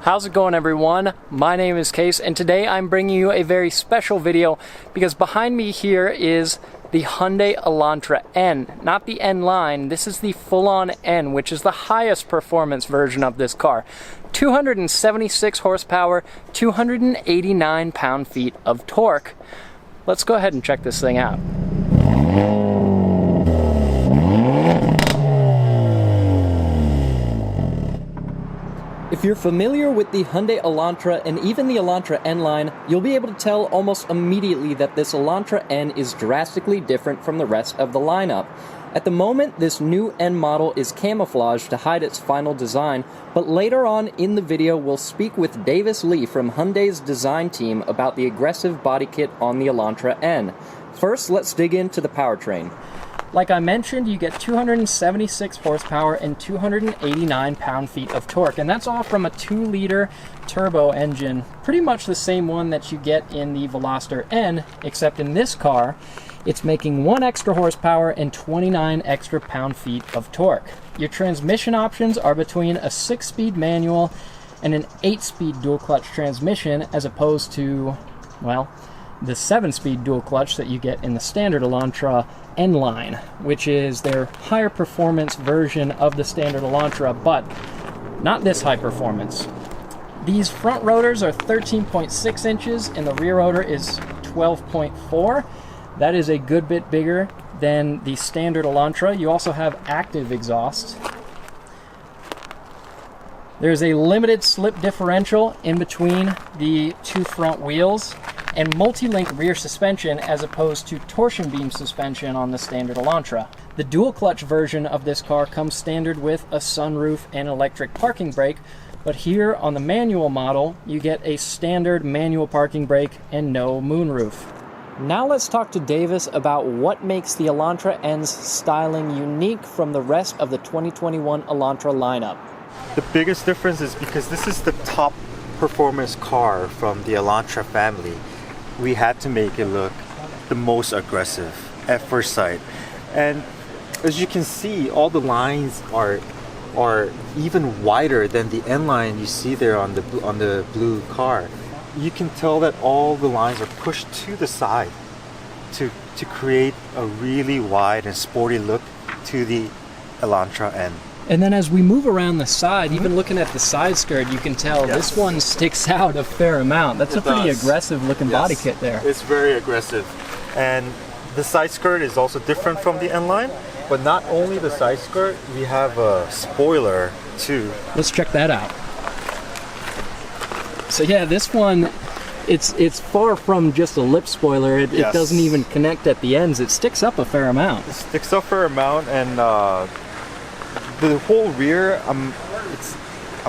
How's it going, everyone? My name is Case, and today I'm bringing you a very special video because behind me here is the Hyundai Elantra N. Not the N line, this is the full-on N, which is the highest performance version of this car. 276 horsepower, 289 pound-feet of torque. Let's go ahead and check this thing out. If you're familiar with the Hyundai Elantra and even the Elantra N line, you'll be able to tell almost immediately that this Elantra N is drastically different from the rest of the lineup. At the moment, this new N model is camouflaged to hide its final design, but later on in the video we'll speak with Davis Lee from Hyundai's design team about the aggressive body kit on the Elantra N. First, let's dig into the powertrain. Like I mentioned, you get 276 horsepower and 289 pound-feet of torque, and that's all from a 2-liter turbo engine, pretty much the same one that you get in the Veloster N, except in this car, it's making 1 extra horsepower and 29 extra pound-feet of torque. Your transmission options are between a 6-speed manual and an 8-speed dual-clutch transmission, as opposed to, well, the 7-speed dual-clutch that you get in the standard Elantra N line, which is their higher performance version of the standard Elantra, but not this high performance. These front rotors are 13.6 inches and the rear rotor is 12.4. That is a good bit bigger than the standard Elantra. You also have active exhaust. There's a limited slip differential in between the two front wheels and multi-link rear suspension as opposed to torsion beam suspension on the standard Elantra. The dual clutch version of this car comes standard with a sunroof and electric parking brake, but here on the manual model you get a standard manual parking brake and no moonroof. Now let's talk to Davis about what makes the Elantra N's styling unique from the rest of the 2021 Elantra lineup. The biggest difference is because this is the top performance car from the Elantra family. We had to make it look the most aggressive at first sight. And as you can see, all the lines are even wider than the N line you see there on the blue car. You can tell that all the lines are pushed to the side to create a really wide and sporty look to the Elantra N. And then as we move around the side, even looking at the side skirt, you can tell this one sticks out a fair amount. That's a pretty aggressive looking body kit there. It's very aggressive. And the side skirt is also different from the N line, but not only the side skirt, we have a spoiler too. Let's check that out. So yeah, this one, it's far from just a lip spoiler. It doesn't even connect at the ends. It sticks up a fair amount. It sticks up a fair amount, and the whole rear, I'm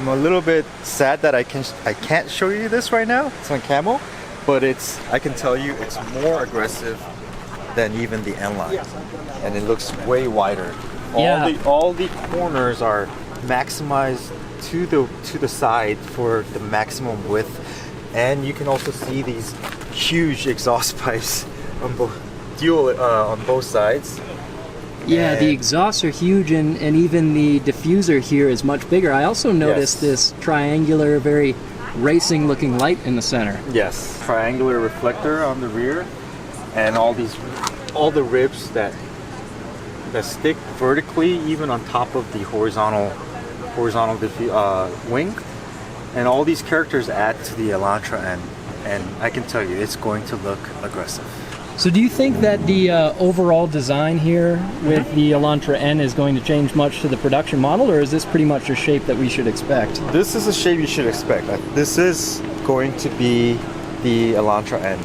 a little bit sad that I can't show you this right now. It's on camo, but I can tell you it's more aggressive than even the N line, and it looks way wider. All the corners are maximized to the side for the maximum width, and you can also see these huge exhaust pipes on both sides. Yeah, the exhausts are huge, and even the diffuser here is much bigger. I also noticed this triangular, very racing-looking light in the center. Yes, triangular reflector on the rear, and all the ribs that stick vertically, even on top of the horizontal wing, and all these characters add to the Elantra N, and I can tell you, it's going to look aggressive. So do you think that the overall design here with the Elantra N is going to change much to the production model, or is this pretty much a shape that we should expect? This is a shape you should expect. This is going to be the Elantra N,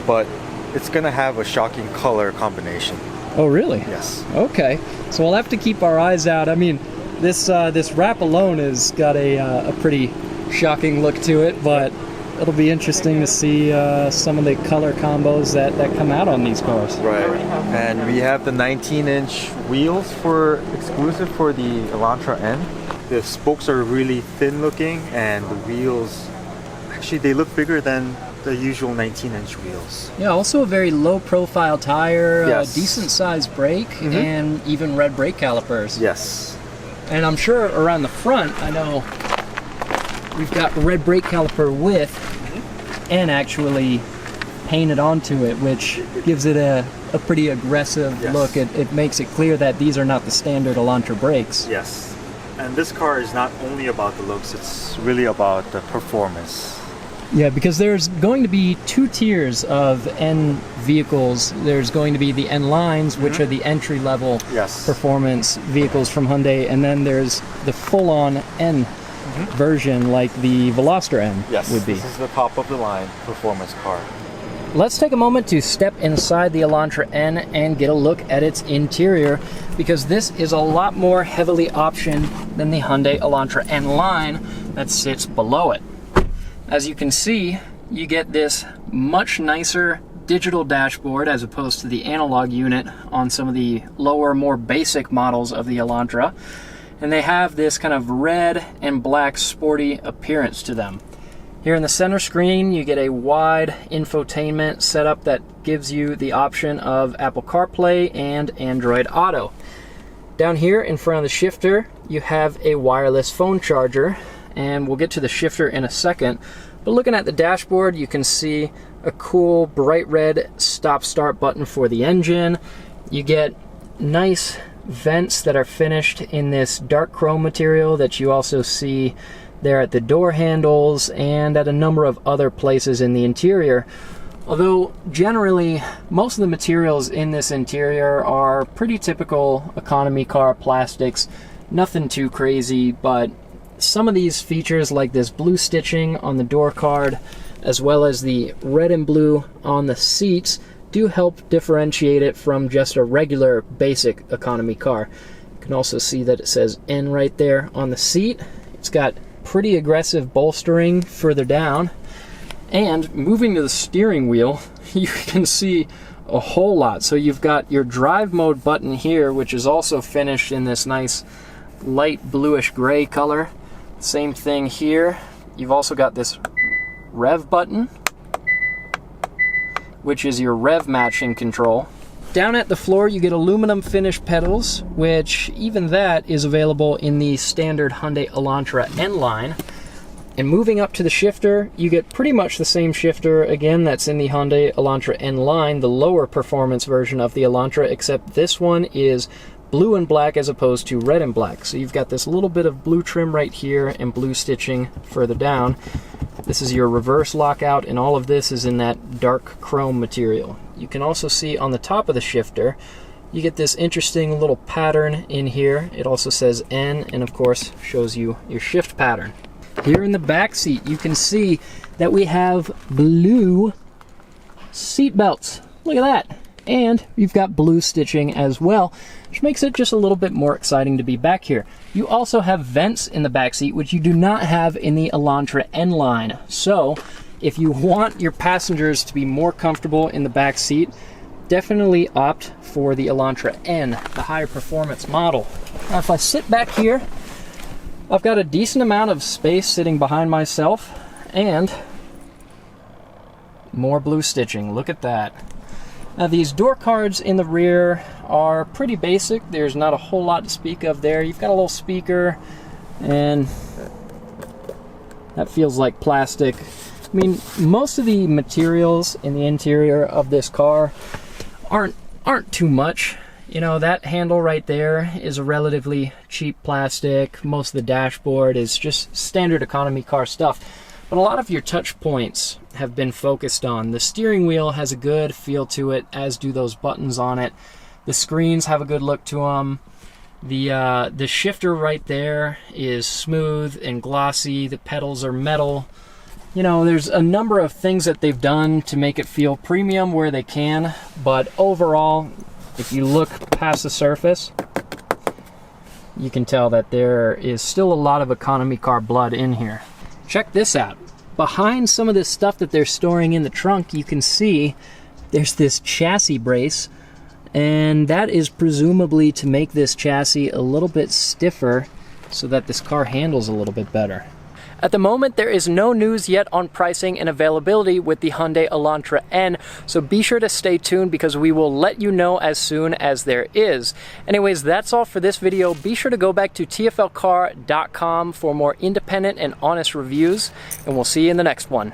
but it's going to have a shocking color combination. Oh, really? Yes. Okay. So we'll have to keep our eyes out. I mean, this wrap alone has got a pretty shocking look to it, but it'll be interesting to see some of the color combos that come out on these cars. Right. And we have the 19-inch wheels exclusive for the Elantra N. The spokes are really thin looking, and the wheels, actually they look bigger than the usual 19-inch wheels. Yeah, also a very low profile tire, Yes. decent sized brake, and even red brake calipers. Yes. And I'm sure around the front, I know we've got red brake caliper width and actually painted onto it, which gives it a pretty aggressive look. It makes it clear that these are not the standard Elantra brakes. Yes. And this car is not only about the looks, it's really about the performance. Yeah, because there's going to be two tiers of N vehicles. There's going to be the N lines, which are the entry-level performance vehicles from Hyundai, and then there's the full-on N version, like the Veloster N would be. This is the top-of-the-line performance car. Let's take a moment to step inside the Elantra N and get a look at its interior, because this is a lot more heavily optioned than the Hyundai Elantra N line that sits below it. As you can see, you get this much nicer digital dashboard as opposed to the analog unit on some of the lower, more basic models of the Elantra. And they have this kind of red and black sporty appearance to them. Here in the center screen, you get a wide infotainment setup that gives you the option of Apple CarPlay and Android Auto. Down here in front of the shifter, you have a wireless phone charger, and we'll get to the shifter in a second. But looking at the dashboard, you can see a cool bright red stop-start button for the engine. You get nice vents that are finished in this dark chrome material that you also see there at the door handles and at a number of other places in the interior. Although generally most of the materials in this interior are pretty typical economy car plastics, nothing too crazy, but some of these features, like this blue stitching on the door card as well as the red and blue on the seats, do help differentiate it from just a regular basic economy car. You can also see that it says N right there on the seat. It's got pretty aggressive bolstering further down. And moving to the steering wheel, you can see a whole lot. So you've got your drive mode button here, which is also finished in this nice light bluish gray color. Same thing here. You've also got this rev button, which is your rev matching control. Down at the floor, you get aluminum finish pedals, which even that is available in the standard Hyundai Elantra N line. And moving up to the shifter, you get pretty much the same shifter, again, that's in the Hyundai Elantra N line, the lower performance version of the Elantra, except this one is blue and black as opposed to red and black. So you've got this little bit of blue trim right here and blue stitching further down. This is your reverse lockout, and all of this is in that dark chrome material. You can also see on the top of the shifter, you get this interesting little pattern in here. It also says N, and of course shows you your shift pattern. Here in the back seat, you can see that we have blue seat belts. Look at that. And you've got blue stitching as well, which makes it just a little bit more exciting to be back here. You also have vents in the back seat, which you do not have in the Elantra N line. So if you want your passengers to be more comfortable in the back seat, definitely opt for the Elantra N, the higher performance model. Now if I sit back here, I've got a decent amount of space sitting behind myself, and more blue stitching. Look at that. Now these door cards in the rear are pretty basic. There's not a whole lot to speak of there. You've got a little speaker, and that feels like plastic. I mean, most of the materials in the interior of this car aren't too much. You know, that handle right there is a relatively cheap plastic. Most of the dashboard is just standard economy car stuff. But a lot of your touch points have been focused on. The steering wheel has a good feel to it, as do those buttons on it. The screens have a good look to them. The shifter right there is smooth and glossy. The pedals are metal. You know, there's a number of things that they've done to make it feel premium where they can. But overall, if you look past the surface, you can tell that there is still a lot of economy car blood in here. Check this out. Behind some of this stuff that they're storing in the trunk, you can see there's this chassis brace, and that is presumably to make this chassis a little bit stiffer so that this car handles a little bit better. At the moment, there is no news yet on pricing and availability with the Hyundai Elantra N, so be sure to stay tuned because we will let you know as soon as there is. Anyways, that's all for this video. Be sure to go back to tflcar.com for more independent and honest reviews, and we'll see you in the next one.